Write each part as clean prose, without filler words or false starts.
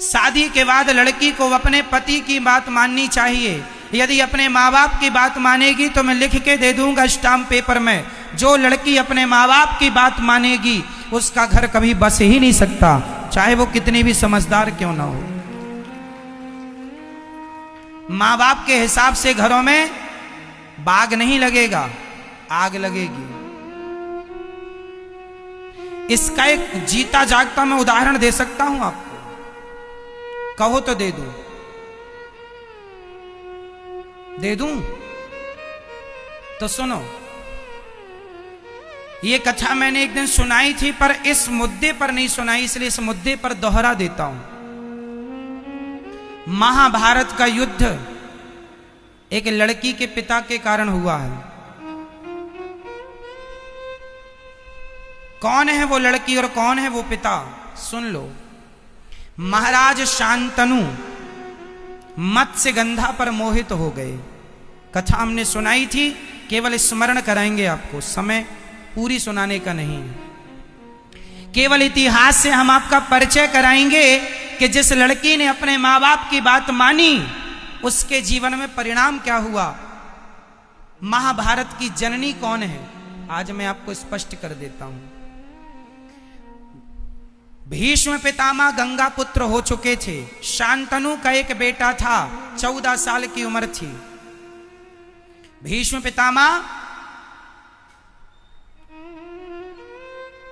शादी के बाद लड़की को अपने पति की बात माननी चाहिए। यदि अपने माँ बाप की बात मानेगी तो मैं लिख के दे दूंगा स्टाम्प पेपर में, जो लड़की अपने माँ बाप की बात मानेगी उसका घर कभी बस ही नहीं सकता, चाहे वो कितनी भी समझदार क्यों ना हो। माँ बाप के हिसाब से घरों में बाग नहीं लगेगा, आग लगेगी। इसका एक जीता जागता मैं उदाहरण दे सकता हूं आपको, कहो तो दे दूं? दे दूं? तो सुनो, ये कथा मैंने एक दिन सुनाई थी पर इस मुद्दे पर नहीं सुनाई, इसलिए इस मुद्दे पर दोहरा देता हूं। महाभारत का युद्ध एक लड़की के पिता के कारण हुआ है। कौन है वो लड़की और कौन है वो पिता, सुन लो। महाराज शांतनु मत्स्यगंधा पर मोहित हो गए। कथा हमने सुनाई थी, केवल स्मरण कराएंगे आपको, समय पूरी सुनाने का नहीं है। केवल इतिहास से हम आपका परिचय कराएंगे कि जिस लड़की ने अपने माँ बाप की बात मानी उसके जीवन में परिणाम क्या हुआ। महाभारत की जननी कौन है आज मैं आपको स्पष्ट कर देता हूं। भीष्म पितामह गंगा पुत्र हो चुके थे। शांतनु का एक बेटा था, 14 साल की उम्र थी। भीष्म पितामह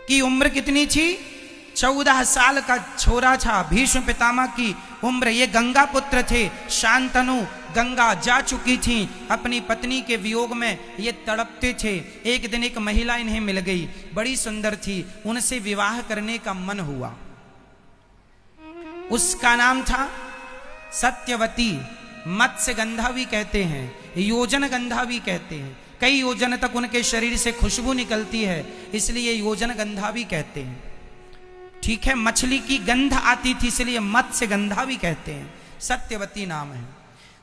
की उम्र कितनी थी? 14 साल का छोरा था भीष्म पितामह की उम्र। ये गंगा पुत्र थे। शांतनु गंगा जा चुकी थी, अपनी पत्नी के वियोग में ये तड़पते थे। एक दिन एक महिला इन्हें मिल गई, बड़ी सुंदर थी, उनसे विवाह करने का मन हुआ। उसका नाम था सत्यवती। मत्स्यगंधा भी कहते हैं, योजन गंधा भी कहते हैं। कई योजन तक उनके शरीर से खुशबू निकलती है, इसलिए योजन गंधा भी कहते हैं। ठीक है, मछली की गंध आती थी इसलिए मत्स्यगंधा भी कहते हैं। सत्यवती नाम है।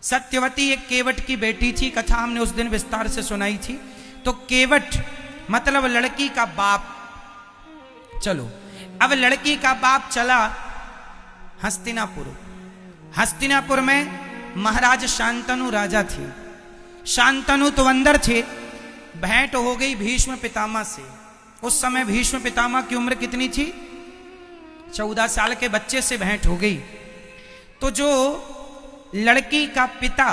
सत्यवती एक केवट की बेटी थी, कथा हमने उस दिन विस्तार से सुनाई थी। तो केवट मतलब लड़की का बाप। चलो, अब लड़की का बाप चला हस्तिनापुर। हस्तिनापुर में महाराज शांतनु राजा थे। शांतनु तो अंदर थे। भेंट हो गई भीष्म पितामह से। उस समय भीष्म पितामह की उम्र कितनी थी? 14 साल के बच्चे से भेंट हो गई। तो जो लड़की का पिता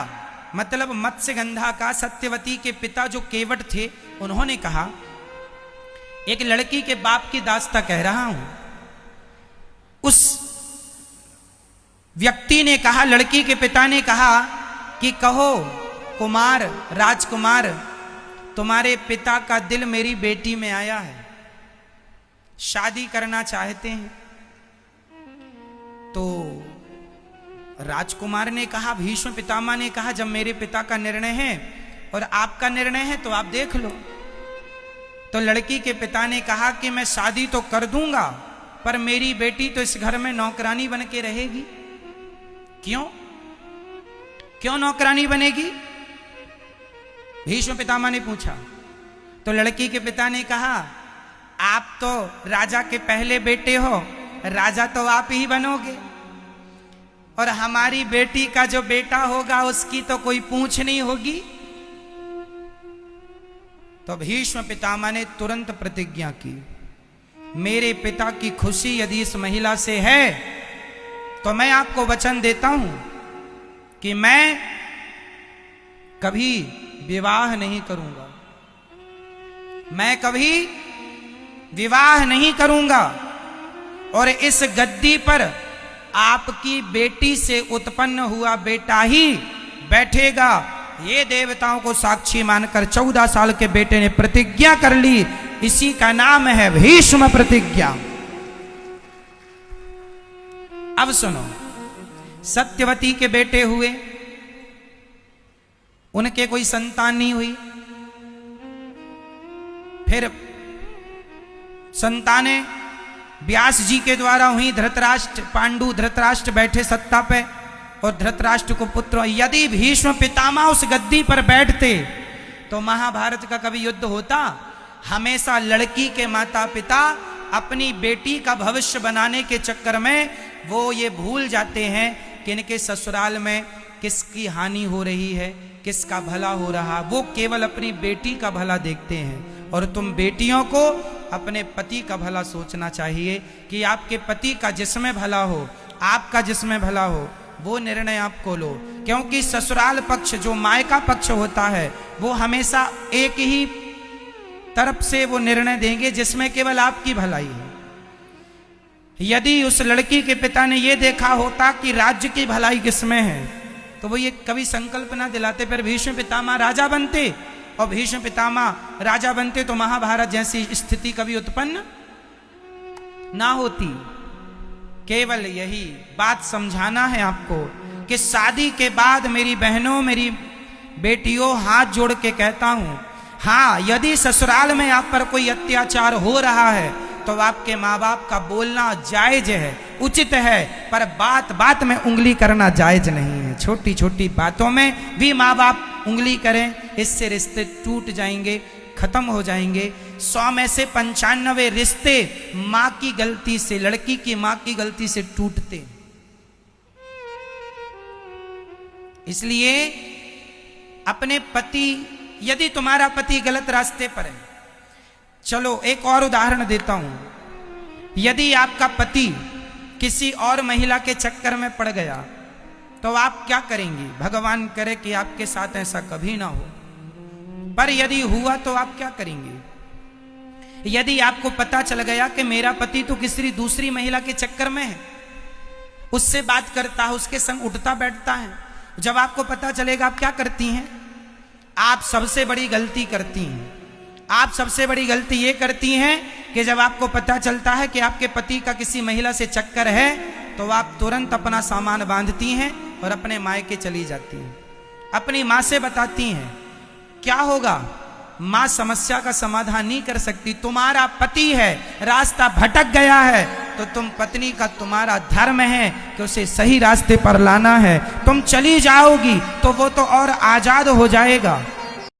मतलब मत्स्यगंधा का, सत्यवती के पिता जो केवट थे, उन्होंने कहा, एक लड़की के बाप की दास्ता कह रहा हूं। उस व्यक्ति ने कहा, लड़की के पिता ने कहा कि कहो कुमार, राजकुमार, तुम्हारे पिता का दिल मेरी बेटी में आया है, शादी करना चाहते हैं। तो राजकुमार ने कहा, भीष्म पितामह ने कहा, जब मेरे पिता का निर्णय है और आपका निर्णय है तो आप देख लो। तो लड़की के पिता ने कहा कि मैं शादी तो कर दूंगा पर मेरी बेटी तो इस घर में नौकरानी बन के रहेगी। क्यों? क्यों नौकरानी बनेगी? भीष्म पितामह ने पूछा। तो लड़की के पिता ने कहा, आप तो राजा के पहले बेटे हो, राजा तो आप ही बनोगे, और हमारी बेटी का जो बेटा होगा उसकी तो कोई पूछ नहीं होगी। तो भीष्म पितामह ने तुरंत प्रतिज्ञा की, मेरे पिता की खुशी यदि इस महिला से है तो मैं आपको वचन देता हूं कि मैं कभी विवाह नहीं करूंगा। मैं कभी विवाह नहीं करूंगा और इस गद्दी पर आपकी बेटी से उत्पन्न हुआ बेटा ही बैठेगा। ये देवताओं को साक्षी मानकर 14 साल के बेटे ने प्रतिज्ञा कर ली। इसी का नाम है भीष्म प्रतिज्ञा। अब सुनो, सत्यवती के बेटे हुए, उनके कोई संतान नहीं हुई। फिर संतानें व्यास जी के द्वारा हुई। धृतराष्ट्र, पांडु धृतराष्ट्र बैठे सत्ता पे और धृतराष्ट्र को पुत्र। यदि भीष्म पितामह उस गद्दी पर बैठते तो महाभारत का कभी युद्ध होता? हमेशा लड़की के माता पिता अपनी बेटी का भविष्य बनाने के चक्कर में वो ये भूल जाते हैं कि इनके ससुराल में किसकी हानि हो रही है, किसका भला हो रहा। वो केवल अपनी बेटी का भला देखते हैं। और तुम बेटियों को अपने पति का भला सोचना चाहिए कि आपके पति का जिसमें भला हो, आपका जिसमें भला हो, वो निर्णय आपको लो। क्योंकि ससुराल पक्ष जो मायका पक्ष होता है वो हमेशा एक ही तरफ से वो निर्णय देंगे जिसमें केवल आपकी भलाई है। यदि उस लड़की के पिता ने ये देखा होता कि राज्य की भलाई किसमें है तो वो ये कभी संकल्प ना दिलाते, पर भीष्म पितामह राजा बनते, और भीष्म पितामह राजा बनते तो महाभारत जैसी स्थिति कभी उत्पन्न ना होती। केवल यही बात समझाना है आपको कि शादी के बाद मेरी बहनों, मेरी बेटियों, हाथ जोड़ के कहता हूं, हाँ यदि ससुराल में आप पर कोई अत्याचार हो रहा है तो आपके माँ बाप का बोलना जायज है, उचित है, पर बात बात में उंगली करना जायज नहीं है। छोटी छोटी बातों में भी माँ बाप उंगली करें, इससे रिश्ते टूट जाएंगे, खत्म हो जाएंगे। 100 में से 95 रिश्ते माँ की गलती से, लड़की की माँ की गलती से टूटते। इसलिए अपने पति, यदि तुम्हारा पति गलत रास्ते पर है, चलो एक और उदाहरण देता हूं। यदि आपका पति किसी और महिला के चक्कर में पड़ गया तो आप क्या करेंगे? भगवान करे कि आपके साथ ऐसा कभी ना हो, पर यदि हुआ तो आप क्या करेंगे? यदि आपको पता चल गया कि मेरा पति तो किसी दूसरी महिला के चक्कर में है, उससे बात करता है, उसके संग उठता बैठता है, जब आपको पता चलेगा आप क्या करती हैं? आप सबसे बड़ी गलती करती हैं। आप सबसे बड़ी गलती ये करती हैं कि जब आपको पता चलता है कि आपके पति का किसी महिला से चक्कर है तो आप तुरंत अपना सामान बांधती हैं और अपने मायके चली जाती हैं, अपनी माँ से बताती हैं। क्या होगा? माँ समस्या का समाधान नहीं कर सकती। तुम्हारा पति है, रास्ता भटक गया है तो तुम पत्नी का, तुम्हारा धर्म है कि उसे सही रास्ते पर लाना है। तुम चली जाओगी तो वो तो और आजाद हो जाएगा।